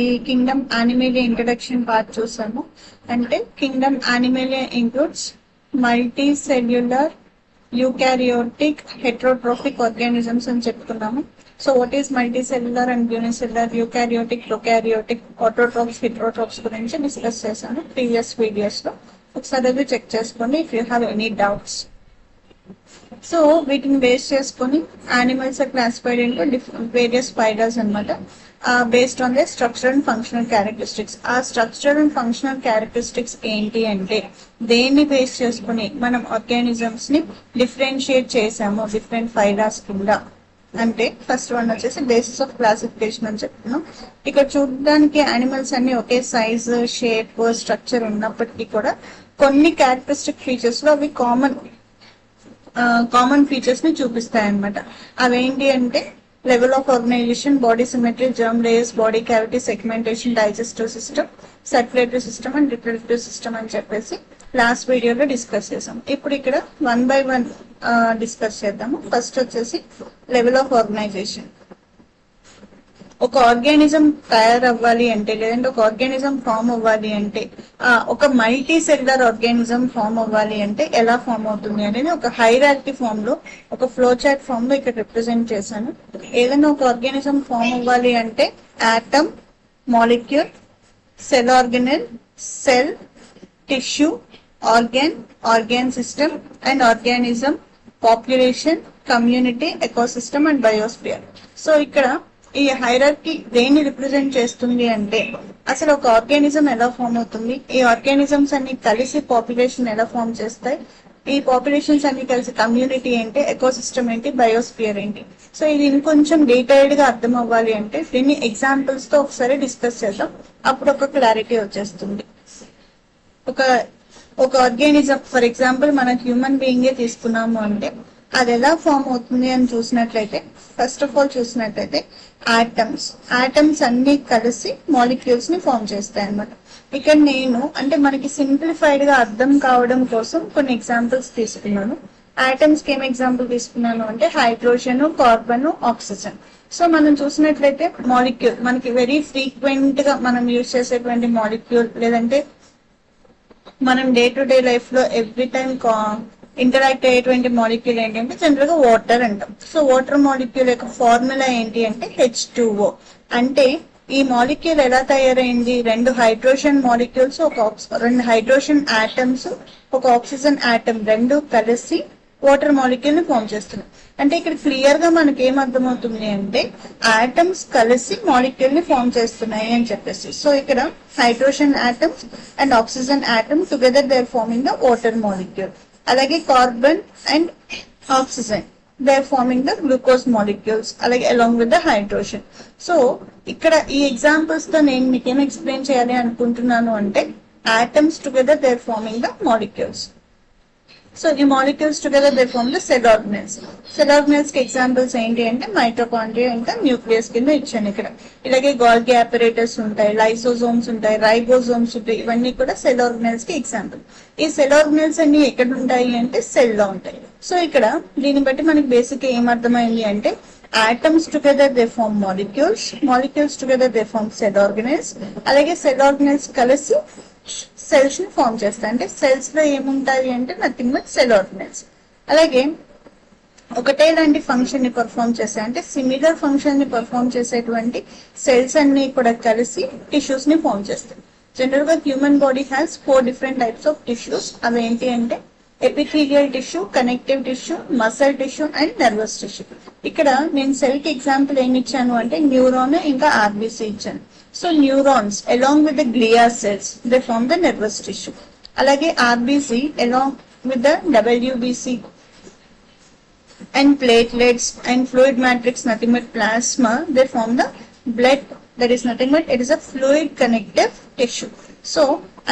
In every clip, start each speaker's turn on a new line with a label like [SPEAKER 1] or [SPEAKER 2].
[SPEAKER 1] ఈ Kingdom Animalia introduction part చూసాము. అంటే kingdom Animalia includes multi cellular eukaryotic heterotrophic organisms అని చెప్పుకున్నాము. So what is multi cellular and unicellular eukaryotic prokaryotic autotrophs heterotrophs గురించి discuss చేశాను previous videos లో. ఒకసారి అది చెక్ చేసుకోండి if you have any doubts. So వీటిని బేస్ చేసుకొని animals are classified into various spiders అనమాట, based on the structural and functional characteristics. ఆ స్ట్రక్చరల్ అండ్ ఫంక్షనల్ క్యారెక్టరిస్టిక్స్ ఏంటి అంటే దేన్ని బేస్ చేసుకుని మనం ఆర్గానిజమ్స్ ని డిఫరెన్షియేట్ చేసాము డిఫరెంట్ ఫైడాస్ కింద. అంటే ఫస్ట్ వన్ వచ్చేసి బేసిస్ ఆఫ్ క్లాసిఫికేషన్ అని చెప్తున్నాం. ఇక్కడ చూడడానికి యానిమల్స్ అన్ని ఒకే సైజ్ షేప్ స్ట్రక్చర్ ఉన్నప్పటికీ కూడా కొన్ని క్యారెక్టరిస్టిక్ ఫీచర్స్ లో అవి కామన్ ఫీచర్స్ ని చూపిస్తాయి అనమాట. అవేంటి అంటే level of organisation, body symmetry, germ layers, body cavity, segmentation, digestive system, circulatory system and reproductive system అని చెప్పేసి లాస్ట్ వీడియోలో డిస్కస్ చేసాం. ఇప్పుడు ఇక్కడ 1 by 1 డిస్కస్ చేద్దాము. ఫస్ట్ వచ్చేసి లెవెల్ ఆఫ్ ఆర్గనైజేషన్. ఒక ఆర్గానిజం తయారవ్వాలి అంటే లేదంటే ఒక ఆర్గానిజం ఫామ్ అవ్వాలి అంటే ఒక మల్టీ సెల్యులర్ ఆర్గానిజం ఫామ్ అవ్వాలి అంటే ఎలా ఫామ్ అవుతుంది అనేది ఒక హైరార్కీ ఫామ్ లో, ఒక ఫ్లో చార్ట్ ఫామ్ లో ఇక్కడ రిప్రజెంట్ చేశాను. ఏదైనా ఒక ఆర్గానిజం ఫామ్ అవ్వాలి అంటే atom, molecule, cell organelle, cell, tissue, organ system and organism, population, community, ecosystem and biosphere. So ఇక్కడ ఈ హైరార్కీ దేన్ని రిప్రజెంట్ చేస్తుంది అంటే అసలు ఒక ఆర్గానిజం ఎలా ఫామ్ అవుతుంది, ఈ ఆర్గానిజమ్స్ అన్ని కలిసి పాపులేషన్ ఎలా ఫామ్ చేస్తాయి, ఈ పాపులేషన్స్ అన్ని కలిసి కమ్యూనిటీ ఏంటి, ఎకోసిస్టమ్ ఏంటి, బయోస్ఫియర్ ఏంటి. సో ఇది ఇంకొంచెం డీటెయిల్డ్ గా అర్థం అవ్వాలి అంటే దీన్ని ఎగ్జాంపుల్స్ తో ఒకసారి డిస్కస్ చేద్దాం, అప్పుడు ఒక క్లారిటీ వచ్చేస్తుంది. ఒక ఆర్గానిజం ఫర్ ఎగ్జాంపుల్ మన హ్యూమన్ బీయింగే తీసుకున్నాము అంటే అది ఎలా ఫామ్ అవుతుంది అని చూసినట్లయితే ఫస్ట్ ఆఫ్ ఆల్ చూసినట్లయితే ఆటమ్స్ అన్ని కలిసి మాలిక్యూల్స్ ని ఫామ్ చేస్తాయి అన్నమాట. ఇక్కడ నేను అంటే మనకి సింప్లిఫైడ్ గా అర్థం కావడం కోసం కొన్ని ఎగ్జాంపుల్స్ తీసుకున్నాను. ఆటమ్స్ కి ఏం ఎగ్జాంపుల్ తీసుకున్నాను అంటే హైడ్రోజన్, కార్బన్, ఆక్సిజన్. సో మనం చూసినట్లయితే మాలిక్యూల్ మనకి వెరీ ఫ్రీక్వెంట్ గా మనం యూజ్ చేసేటువంటి మాలిక్యూల్ లేదంటే మనం డే టు డే లైఫ్ లో ఎవ్రీ టైం ఇంటరాక్ట్ అయ్యేటువంటి మాలిక్యూల్ ఏంటంటే జనరల్ గా వాటర్ అంటాం. సో వాటర్ మాలిక్యూల్ యొక్క ఫార్ములా ఏంటి అంటే H2O. అంటే ఈ మాలిక్యూల్ ఎలా తయారైంది, రెండు హైడ్రోజన్ మాలిక్యూల్స్, రెండు హైడ్రోజన్ ఆటమ్స్, ఒక ఆక్సిజన్ ఆటమ్ రెండు కలిసి వాటర్ మాలిక్యూల్ ని ఫామ్ చేస్తున్నాయి. అంటే ఇక్కడ క్లియర్ గా మనకి ఏం అర్థమవుతుంది అంటే ఆటమ్స్ కలిసి మాలిక్యూల్ ని ఫామ్ చేస్తున్నాయి అని చెప్పేసి. సో ఇక్కడ hydrogen atoms and oxygen atom together they are forming the water molecule. అలాగే carbon and oxygen they are forming the glucose molecules అలాగే along with the hydrogen. So ఇక్కడ ఈ ఎగ్జాంపుల్స్ తో నేను మీకు ఏం ఎక్స్ప్లెయిన్ చేయాలి అనుకుంటున్నాను అంటే atoms together they are forming the molecules. So ఈ molecules together they form the cell organelles. Cell organelles కి ఎగ్జాంపుల్స్ ఏంటి అంటే మైటోకాండ్రియా ఇంకా న్యూక్లియస్ కింద ఇచ్చాను ఇక్కడ. ఇలాగే గోల్గి అపరేటర్స్ ఉంటాయి, లైసోజోమ్స్ ఉంటాయి, రైబోజోమ్స్ ఉంటాయి. ఇవన్నీ కూడా సెల్ ఆర్గనెల్స్ కి ఎగ్జాంపుల్. ఈ సెల్ ఆర్గనెల్స్ అన్ని ఎక్కడ ఉంటాయి అంటే సెల్ లో ఉంటాయి. సో ఇక్కడ దీన్ని బట్టి మనకి బేసిక్ ఏం అర్థమైంది అంటే atoms together they form molecules together they form cell organelles. అలాగే సెల్ ఆర్గనెల్స్ కలిసి సెల్స్ ని ఫామ్ చేస్తాయి. అంటే సెల్స్ లో ఏముంటాయి అంటే నథింగ్ బట్ సెల్ ఆర్గనెల్స్. అలాగే ఒకటే లాంటి ఫంక్షన్ ని పర్ఫామ్ చేస్తాయి అంటే సిమిలర్ ఫంక్షన్ ని పర్ఫామ్ చేసేటువంటి సెల్స్ అన్ని కూడా కలిసి టిష్యూస్ ని ఫామ్ చేస్తాయి. జనరల్ గా human body has 4 different types of tissues. అవి ఏంటి అంటే epithelial tissue, connective tissue, muscle tissue and nervous tissue. ఇక్కడ నేను సెల్ కి ఎగ్జాంపుల్ ఏమి ఇచ్చాను అంటే న్యూరాన్ ఇంకా ఆర్బీసీ ఇచ్చాను. So neurons along with the glia cells they form the nervous tissue. అలాగే RBC along with the WBC and platelets and fluid matrix, nothing but plasma, they form the blood. That is nothing but it is a fluid connective tissue. So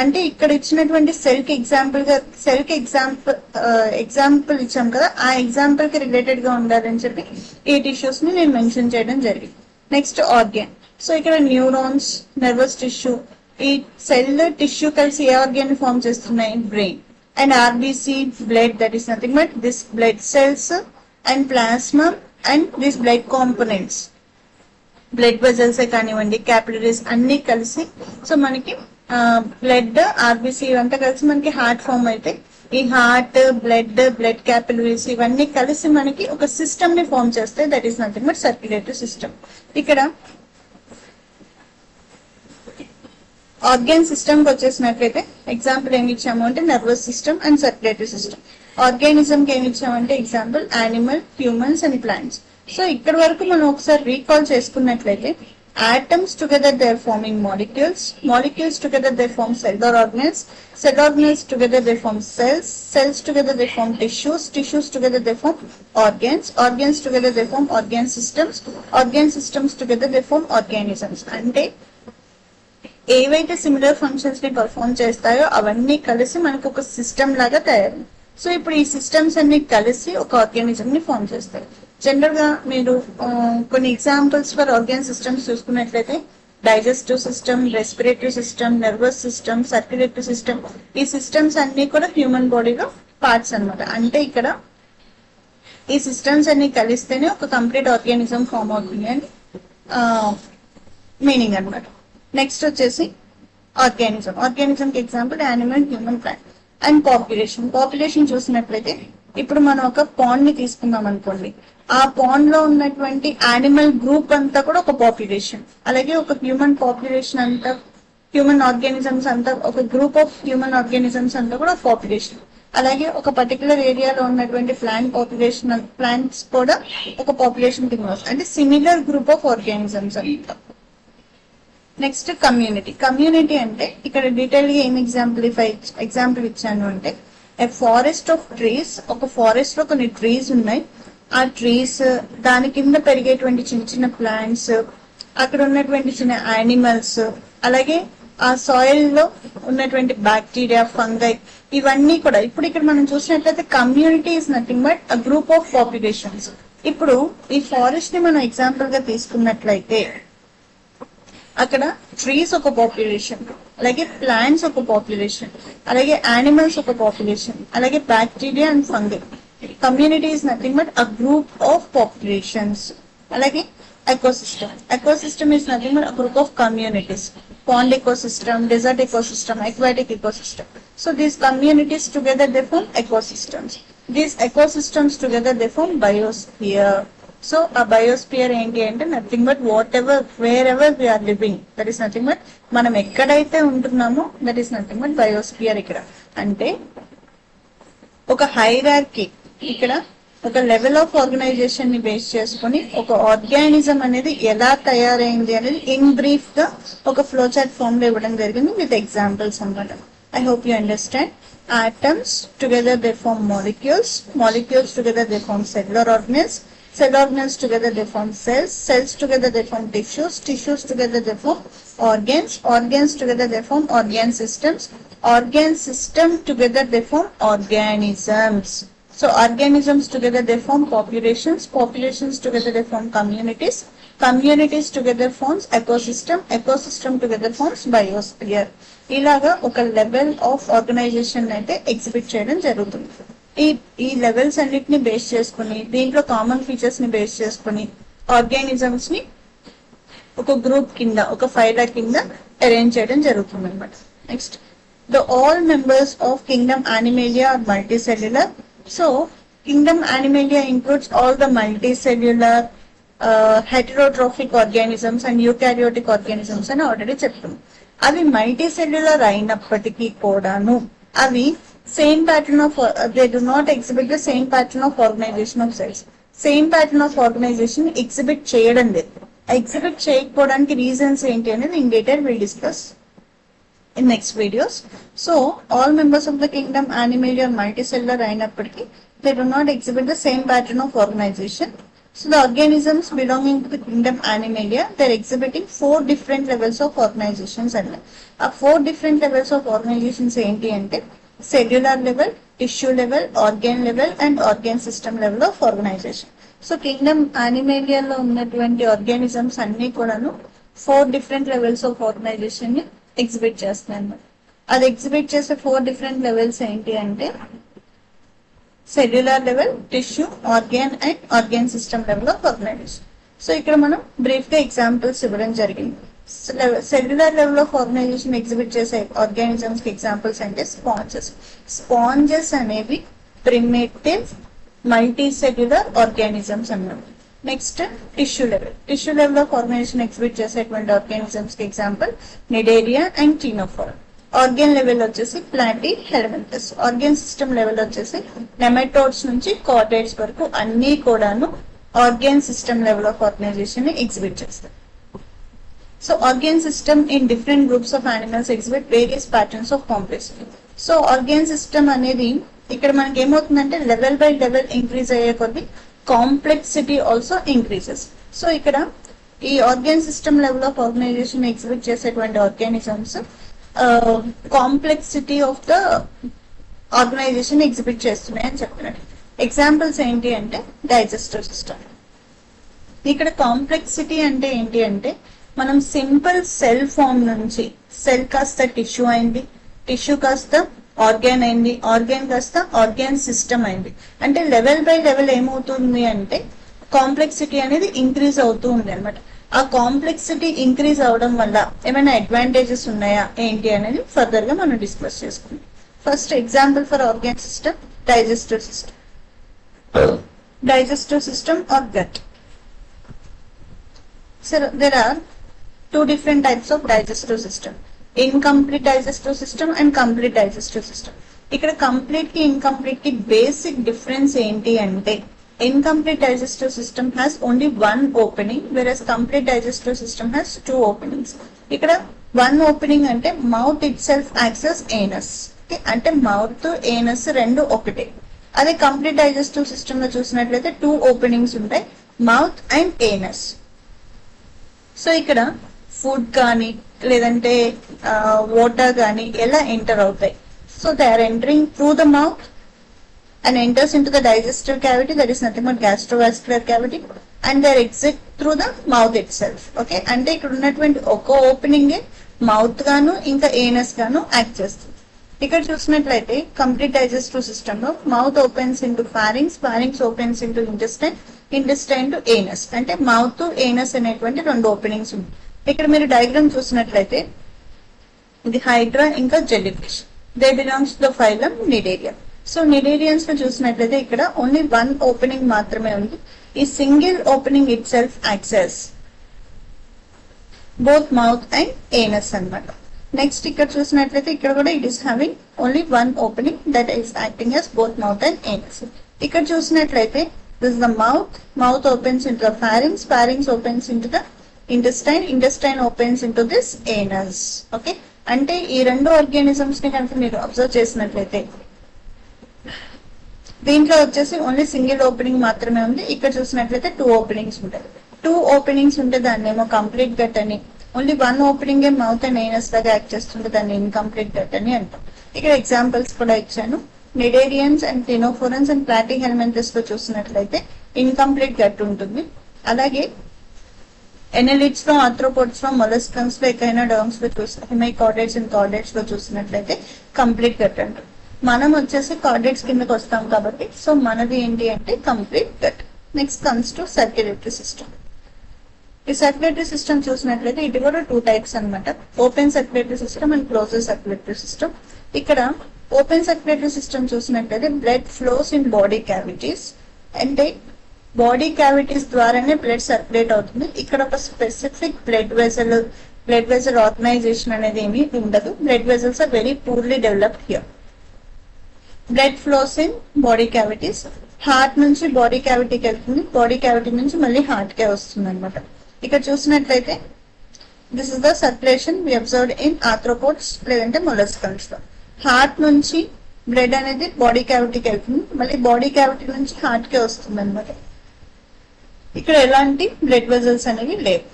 [SPEAKER 1] అంటే ఇక్కడ ఇచ్చినటువంటి cell కి example ఇచ్చాం కదా, ఆ example కి related గా ఉండాలని చెప్పి ఈ టిష్యూస్ ని నేను మెన్షన్ చేయడం జరిగింది. Next organ. సో ఇక్కడ న్యూరాన్స్, నర్వస్ టిష్యూ, ఈ సెల్ టిష్యూ కలిసి ఏ ఆర్గాన్ ని ఫామ్ చేస్తున్నాయి, brain. And RBC blood, that is nothing but this blood cells and plasma and these blood components. Blood వెజల్సే కానివ్వండి, క్యాపిలరీస్ అన్ని కలిసి సో మనకి బ్లడ్, ఆర్బిసి ఇవంతా కలిసి మనకి హార్ట్ ఫామ్ అయితే ఈ హార్ట్, బ్లడ్ క్యాపిలరీస్ ఇవన్నీ కలిసి మనకి ఒక సిస్టమ్ ని ఫామ్ చేస్తాయి. That is nothing but circulatory system. ఇక్కడ ఆర్గాన్ సిస్టమ్ కి వచ్చేసినట్లయితే ఎగ్జాంపుల్ ఏమి ఇచ్చాము అంటే nervous system and circulatory system. Organism కి ఏమి ఇచ్చామంటే example animal, humans and plants. So ఇక్కడ వరకు మనం ఒకసారి రీకాల్ చేసుకున్నట్లయితే atoms together they are forming molecules together they form cell organelles together they form cells together they form tissues together they form organs together they form organ systems together they form organisms. అంటే ఏవైతే similar functions ని perform చేస్తాయో అవన్నీ కలిసి మనకు ఒక system లాగా తయారు. సో ఇప్పుడు ఈ సిస్టమ్స్ అన్ని కలిసి ఒక ఆర్గానిజం ని ఫామ్ చేస్తాయి. జనరల్ గా మీరు కొన్ని ఎగ్జాంపుల్స్ ఫర్ ఆర్గాన్ సిస్టమ్స్ చూసుకున్నట్లయితే digestive system, respiratory system, nervous system, circulatory system, ఈ సిస్టమ్స్ అన్ని కూడా హ్యూమన్ బాడీలో పార్ట్స్ అన్నమాట. అంటే ఇక్కడ ఈ సిస్టమ్స్ అన్ని కలిస్తేనే ఒక కంప్లీట్ ఆర్గానిజం ఫామ్ అవుతుంది అని మీనింగ్ అన్నమాట. నెక్స్ట్ వచ్చేసి ఆర్గానిజం కి example animal, human, plant. And population చూసినట్లయితే ఇప్పుడు మనం ఒక పాండ్ ని తీసుకుందాం అనుకోండి. ఆ పాండ్ లో ఉన్నటువంటి యానిమల్ గ్రూప్ అంతా కూడా ఒక పాపులేషన్, అలాగే ఒక హ్యూమన్ పాపులేషన్ అంతా, హ్యూమన్ ఆర్గానిజమ్స్ అంతా, ఒక గ్రూప్ ఆఫ్ హ్యూమన్ ఆర్గానిజమ్స్ అంతా కూడా పాపులేషన్. అలాగే ఒక పర్టికులర్ ఏరియాలో ఉన్నటువంటి ప్లాంట్స్ కూడా ఒక పాపులేషన్ కింద వస్తుంది. అంటే సిమిలర్ గ్రూప్ ఆఫ్ ఆర్గానిజమ్స్ అంతా. నెక్స్ట్ కమ్యూనిటీ అంటే ఇక్కడ డీటెయిల్ గా ఏం ఎగ్జాంపుల్ ఇచ్చాను అంటే ఫారెస్ట్ ఆఫ్ ట్రీస్. ఒక ఫారెస్ట్ లో కొన్ని ట్రీస్ ఉన్నాయి. ఆ ట్రీస్, దాని కింద పెరిగేటువంటి చిన్న చిన్న ప్లాంట్స్, అక్కడ ఉన్నటువంటి చిన్న యానిమల్స్, అలాగే ఆ సాయిల్ లో ఉన్నటువంటి బ్యాక్టీరియా, ఫంగై, ఇవన్నీ కూడా ఇప్పుడు ఇక్కడ మనం చూసినట్లయితే community is nothing but a group of populations. ఇప్పుడు ఈ ఫారెస్ట్ ని మనం ఎగ్జాంపుల్ గా తీసుకున్నట్లయితే అక్కడ ట్రీస్ ఒక పాపులేషన్, అలాగే ప్లాంట్స్ ఒక పాపులేషన్, అలాగే యానిమల్స్ ఒక పాపులేషన్, అలాగే bacteria and fungi. Community is nothing but a group of populations. అలాగే ecosystem is nothing but a group of communities. Pond ecosystem, desert ecosystem, aquatic ecosystem. So these communities together they form ecosystems. These ecosystems together they form biosphere. So a biosphere ఏంటి అంటే nothing but where ever we are living, that is nothing but మనం ఎక్కడైతే ఉంటున్నామో that is nothing but biosphere. ఇక్కడ అంటే ఒక hierarchy, ఇక్కడ ఒక level of organisation ని బేస్ చేసుకుని ఒక ఆర్గానిజం అనేది ఎలా తయారైంది అనేది ఇన్ బ్రీఫ్ గా ఒక ఫ్లో చార్ట్ ఫామ్ లో ఇవ్వడం జరిగింది విత్ ఎగ్జాంపుల్స్ అన్నమాట. I hope you understand. Atoms together they form molecules together they form cellular organelles together they form cells together they form tissues together they form organs together they form organ system together they form organisms. So organisms together they form populations together they form communities together forms ecosystem together forms biosphere. ఇలాగా ఒక level of organisation అయితే exhibit చేయడం జరుగుతుంది. ఈ levels అన్నిటిని base చేసుకుని, దీంట్లో common features ని బేస్ చేసుకుని ఆర్గానిజమ్స్ ని ఒక గ్రూప్ కింద, ఒక ఫైలర్ కింద అరేంజ్ చేయడం జరుగుతుంది అనమాట. Next, the all members of kingdom animalia are multicellular. So kingdom Animalia includes all the multicellular, heterotrophic organisms and eukaryotic organisms అని ఆల్రెడీ చెప్తున్నాం. అవి మల్టీసెల్యులర్ అయినప్పటికీ కూడాను అవి same pattern of they do not exhibit the same pattern of organisation of cells. Same pattern of organisation exhibit చేయడం లేదు. Exhibit చేయకపోవడానికి రీజన్స్ ఏంటి అనేది in detail will discuss in next videos. So all members of the kingdom Animalia are multicellular అయినప్పటికీ they do not exhibit the same pattern of organization. So the organisms belonging to the kingdom Animalia, they are exhibiting 4 different levels of organizations. And ఆ 4 different levels of organizations ఏంటి అంటే cellular level, tissue level, organ level and organ system level of organization. So kingdom Animalia లో ఉన్నటువంటి organisms అన్ని కూడాను 4 different levels of organization ని exhibit చేస్తున్నాను. అది ఎగ్జిబిట్ చేసే 4 different levels ఏంటి అంటే cellular level, tissue, organ and organ system level of organization. So ఇక్కడ మనం బ్రీఫ్ గా ఎగ్జాంపుల్స్ ఇవ్వడం జరిగింది. Cellular level of organisation exhibit చేసే ఆర్గానిజమ్స్ కి ఎగ్జాంపుల్స్ అంటే స్పాంజెస్ అనేవి ప్రిమిటివ్ మల్టీ సెల్యులర్ ఆర్గానిజమ్స్ అన్నమాట. Next tissue level of organisation exhibit చేసేటువంటి ఆర్గానిజమ్స్ కి example Cnidaria and Ctenophora. Organ level వచ్చేసి Platyhelminthes. Organ system level వచ్చేసి నెమటోడ్స్ నుంచి కార్డేట్స్ వరకు అన్ని కూడాను organ system level of organisation ని ఎగ్జిబిట్ చేస్తాయి. So organ system in different groups of animals exhibit various patterns of complexity. So organ system అనేది ఇక్కడ మనకి ఏమవుతుందంటే లెవెల్ బై లెవెల్ ఇంక్రీజ్ అయ్యే కొద్ది కాంప్లెక్సిటీ ఆల్సో ఇంక్రీజెస్. సో ఇక్కడ ఈ organ system level of organisation exhibit చేసేటువంటి organisms complexity of the organization exhibit చేస్తున్నాయి అని చెప్తున్నారు. ఎగ్జాంపుల్స్ ఏంటి అంటే డైజెస్టివ్ సిస్టమ్. ఇక్కడ కాంప్లెక్సిటీ అంటే ఏంటి అంటే మనం సింపుల్ సెల్ ఫామ్ నుంచి సెల్ కాస్త టిష్యూ అయింది, టిష్యూ కాస్త ఆర్గాన్ అయింది, ఆర్గాన్ కాస్త ఆర్గాన్ సిస్టమ్ అయింది. అంటే లెవెల్ బై లెవెల్ ఏమవుతుంది అంటే కాంప్లెక్సిటీ అనేది ఇంక్రీజ్ అవుతూ ఉంది అనమాట. ఆ కాంప్లెక్సిటీ ఇంక్రీజ్ అవడం వల్ల ఏమైనా అడ్వాంటేజెస్ ఉన్నాయా ఏంటి అనేది ఫర్దర్ గా మనం డిస్కస్ చేసుకుందాం. First example for organ system digestive system. Digestive system or gut. So there are two different types of digestive system: incomplete digestive system and complete digestive system. ఇక్కడ కంప్లీట్ కి incomplete కి basic difference ఏంటి అంటే incomplete digestive system has only one opening, whereas complete digestive system has two openings. ఇక్కడ one opening అంటే mouth itself acts as anus. అంటే mouth anus రెండు ఒకటే. అదే కంప్లీట్ డైజెస్టివ్ సిస్టమ్ లో చూసినట్లయితే టూ ఓపెనింగ్స్ ఉంటాయి, మౌత్ అండ్ ఏనస్. సో ఇక్కడ ఫుడ్ కానీ లేదంటే వాటర్ కానీ ఎలా ఎంటర్ అవుతాయి? So they are entering through the mouth and enters into the digestive cavity, that is nothing but gastrovascular cavity, and they exit through the mouth itself. Okay, అంటే ఇక్కడ ఉన్నటువంటి ఒక ఓపెనింగ్ మౌత్ గాను ఇంకా anus గాను act చేస్తుంది. ఇక్కడ చూసినట్లయితే కంప్లీట్ డైజెస్టివ్ సిస్టమ్ లో mouth opens into pharynx, pharynx opens into intestine, intestine to anus. అంటే మౌత్ ఏనస్ అనేటువంటి రెండు ఓపెనింగ్స్ ఉన్నాయి. ఇక్కడ మీరు డయాగ్రామ్ చూసినట్లయితే ఇది హైడ్రా ఇంకా jelly fish. They belongs to the phylum Cnidaria. So cnidarians లో చూసినట్లయితే ఇక్కడ ఓన్లీ వన్ ఓపెనింగ్ మాత్రమే ఉంది. ఈ single opening it self access both mouth and anus అన్నమాట. నెక్స్ట్ ఇక్కడ చూసినట్లయితే ఇక్కడ కూడా it is having only one opening that is acting as both mouth and anus. ఇక్కడ చూసినట్లయితే this the mouth opens into the pharynx, pharynx opens into the intestine, intestine opens into this anus. Okay, అంటే ఈ రెండు organisms ని కనుక మీరు observe చేసినట్లయితే దీంట్లో వచ్చేసి ఓన్లీ సింగిల్ ఓపెనింగ్ మాత్రమే ఉంది. ఇక్కడ చూసినట్లయితే టూ ఓపెనింగ్స్ ఉంటాయి. టూ ఓపెనింగ్స్ ఉంటే దాన్ని ఏమో కంప్లీట్ గట్ అని, only one opening mouth and anus లాగా యాక్ట్ చేస్తుంటే దాన్ని ఇన్కంప్లీట్ గట్ అని అంటాం. ఇక్కడ ఎగ్జాంపుల్స్ కూడా ఇచ్చాను. నిడేరియన్స్ అండ్ టినోఫోరన్స్ అండ్ ప్లాటీ హెల్మెంటస్ లో చూసినట్లయితే ఇన్కంప్లీట్ గట్ ఉంటుంది. అలాగే ఎనలిడ్స్ లో, ఆర్థ్రోపోడ్స్ లో, మొలస్కన్స్ లో, ఎకైనోడర్మ్స్ లో హిమైకార్డేట్స్ అండ్ కార్డేట్స్ లో చూసినట్లయితే కంప్లీట్ గట్ అంటారు. మనం వచ్చేసి కార్డేట్స్ కిందకి వస్తాం కాబట్టి సో మనది ఏంటి అంటే complete gut. Next comes to circulatory system. ఈ సర్క్యులేటరీ సిస్టమ్ చూసినట్లయితే ఇది కూడా టూ టైప్స్ అనమాట, open circulatory system and closed circulatory system. ఇక్కడ ఓపెన్ సర్క్యులేటరీ సిస్టమ్ చూసినట్లయితే blood flows in body cavities, అంటే బాడీ క్యావిటీస్ ద్వారానే బ్లడ్ సర్క్యులేట్ అవుతుంది. ఇక్కడ ఒక స్పెసిఫిక్ బ్లడ్ వెజల్ ఆర్గనైజేషన్ అనేది ఏమీ ఉండదు. Blood vessels are very poorly developed here. Blood flows in body cavities, heart నుంచి బాడీ క్యావిటీకి వెళ్తుంది, బాడీ క్యావిటీ నుంచి మళ్ళీ హార్ట్ కే వస్తుంది అనమాట. ఇక్కడ చూసినట్లయితే this is the circulation we observed in arthropods లేదంటే మొలస్కన్స్ లో. హార్ట్ నుంచి బ్లడ్ అనేది బాడీ క్యావిటీకి వెళ్తుంది, మళ్ళీ బాడీ క్యావిటీ నుంచి హార్ట్ కే వస్తుంది అనమాట. ఇక్కడ ఎలాంటి బ్లడ్ వెజల్స్ అనేవి లేవు.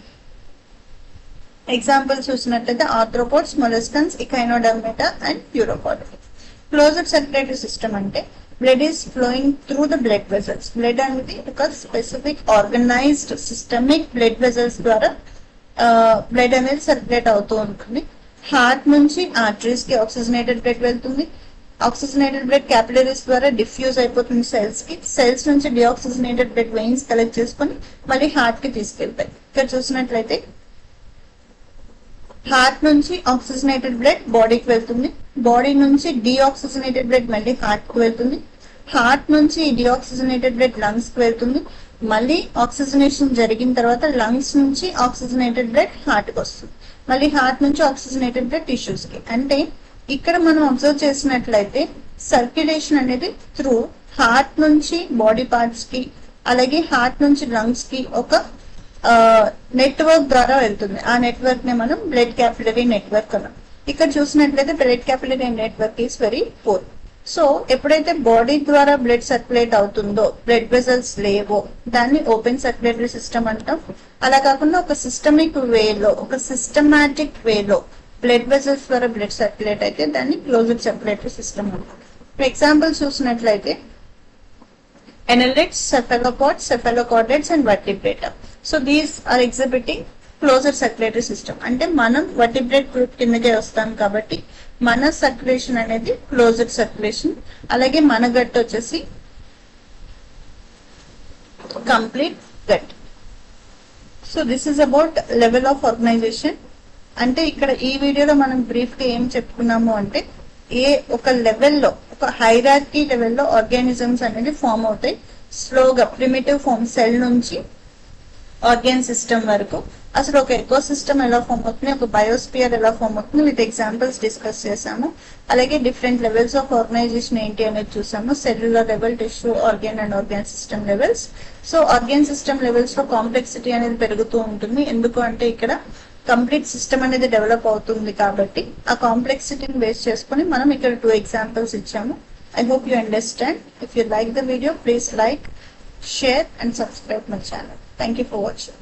[SPEAKER 1] ఎగ్జాంపుల్ చూసినట్లయితే arthropods, molluscans, Echinodermata and uropod. Closed circulatory system అంటే blood is flowing through the blood vessels. Blood అనేది ఒక specific organized systemic blood vessels ద్వారా బ్లడ్ అనేది సర్క్యులేట్ అవుతూ ఉంటుంది. హార్ట్ నుంచి ఆర్టరీస్ కి ఆక్సిజనేటెడ్ బ్లడ్ వెళ్తుంది, ఆక్సిజనేటెడ్ బ్లడ్ క్యాపిలరీస్ ద్వారా డిఫ్యూజ్ అయిపోతుంది సెల్స్ కి. సెల్స్ నుంచి డిఆక్సిజనేటెడ్ బ్లడ్ వెయిన్స్ కలెక్ట్ చేసుకొని మళ్ళీ హార్ట్ కి తీసుకెళ్తాయి. ఇక్కడ చూసినట్లయితే హార్ట్ నుంచి ఆక్సిజనేటెడ్ బ్లడ్ బాడీకి వెళ్తుంది, బాడీ నుంచి డిఆక్సిజనేటెడ్ బ్లడ్ మళ్ళీ హార్ట్ కి వెళ్తుంది, హార్ట్ నుంచి డిఆక్సిజనేటెడ్ బ్లడ్ లంగ్స్ కి వెళ్తుంది, మళ్ళీ ఆక్సిజనేషన్ జరిగిన తర్వాత లంగ్స్ నుంచి ఆక్సిజనేటెడ్ బ్లడ్ హార్ట్ కి వస్తుంది, మళ్ళీ హార్ట్ నుంచి ఆక్సిజనేటెడ్ బ్లడ్ టిష్యూస్ కి. అంటే ఇక్కడ మనం అబ్జర్వ్ చేసినట్లయితే సర్క్యులేషన్ అనేది త్రూ హార్ట్ నుంచి బాడీ పార్ట్స్ కి అలాగే హార్ట్ నుంచి లంగ్స్ కి ఒక నెట్వర్క్ ద్వారా వెళ్తుంది. ఆ నెట్వర్క్ ని మనం బ్లడ్ క్యాపిలరీ నెట్వర్క్ అన్నాం. ఇక్కడ చూసినట్లయితే blood capillary network is very poor. So ఎప్పుడైతే బాడీ ద్వారా బ్లడ్ సర్క్యులేట్ అవుతుందో, బ్లడ్ వెజల్స్ లేవో, దాన్ని ఓపెన్ సర్క్యులేటరీ సిస్టమ్ అంటాం. అలా కాకుండా ఒక సిస్టమిక్ వేలో, ఒక సిస్టమాటిక్ వేలో బ్లడ్ వెజల్స్ ద్వారా బ్లడ్ సర్క్యులేట్ అయితే దాన్ని క్లోజ్డ్ సర్క్యులేటరీ సిస్టమ్ అంటాం. ఫర్ ఎగ్జాంపుల్ చూసినట్లయితే annelids, cephalopods, cephalochordates and vertebrata. So these are exhibiting closed circulatory system. అంటే మనం vertebrate group కిందకే వస్తాం కాబట్టి మన సర్క్యులేషన్ అనేది క్లోజ్డ్ సర్క్యులేషన్. అలాగే మన గట్ వచ్చేసి complete gut. So this is about level of organisation. అంటే ఇక్కడ ఈ వీడియోలో మనం బ్రీఫ్ గా ఏం చెప్పుకున్నాము అంటే ఒక లెవెల్లో, ఒక హైరార్కీ లెవెల్లో ఆర్గానిజమ్స్ అనేది ఫామ్ అవుతాయి స్లోగా. ప్రిమిటివ్ ఫామ్ సెల్ నుంచి ఆర్గాన్ సిస్టమ్ వరకు అసలు ఒక ఎకో సిస్టమ్ ఎలా ఫామ్ అవుతుంది, ఒక బయోస్పియర్ ఎలా ఫామ్ అవుతుంది విత్ ఎగ్జాంపుల్స్ డిస్కస్ చేసాము. అలాగే డిఫరెంట్ లెవెల్స్ ఆఫ్ ఆర్గనైజేషన్ ఏంటి అనేది చూసాము. Cellular level, tissue, organ and organ system levels. So organ system levels లో కాంప్లెక్సిటీ అనేది పెరుగుతూ ఉంటుంది. ఎందుకు అంటే ఇక్కడ కంప్లీట్ సిస్టమ్ అనేది డెవలప్ అవుతుంది కాబట్టి ఆ కాంప్లెక్సిటీని బేస్ చేసుకుని మనం ఇక్కడ 2 ఎగ్జాంపుల్స్ ఇచ్చాము. I hope you understand. If you like the video, please like, share and subscribe my channel. Thank you for watching.